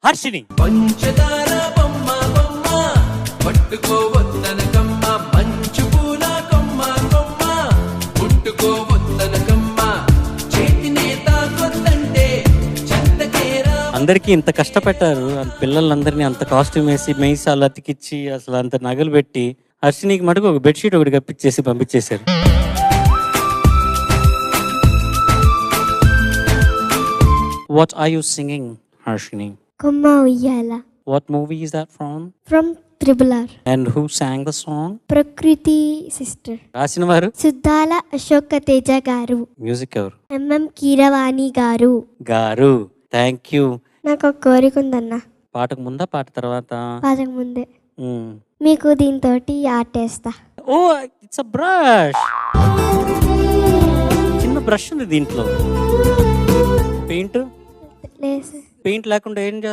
హర్షిని. పంచదార బొమ్మ బొమ్మ పట్టుకోవద్దనకమ్మ, మంచు పూల కొమ్మ కొమ్మ పుట్టుకోవద్దనకమ్మ, చేతినే తాకొద్దంటే చెంతకేరా. అందరికీ ఇంత కష్టపెట్టారు, పిల్లలందరినీ అంత కాస్ట్యూమ్ వేసి మెయిసాలు అతికిచ్చి అసలు అంత నగలు పెట్టి హర్షినికి మటుకు ఒక బెడ్షీట్ ఒకటి కప్పించేసి పంపించేశారు. What are you singing, Harshini? కొమ్మ ఉయ్యాల. What movie is that from? From triple-are. And who sang the song? ప్రకృతి సిస్టర్. రాసిన వారు సుద్దాల అశోక తేజ గారు. మ్యూజిక్ ఎవరు? ఎంఎం కీరవాణి గారు. గారు. Thank you. నాకు ఒక కోరిక ఉందన్న. పాటకు ముందా పాట తర్వాత? పాటకు ముందే. మీకు దీంతో ఆటేస్తా. Oh it's a brush. చిన్న బ్రష్ ఉంది దీంట్లో. పెయింట్ లేసి పెయింట్ లేకుండా ఏం చేస్తా?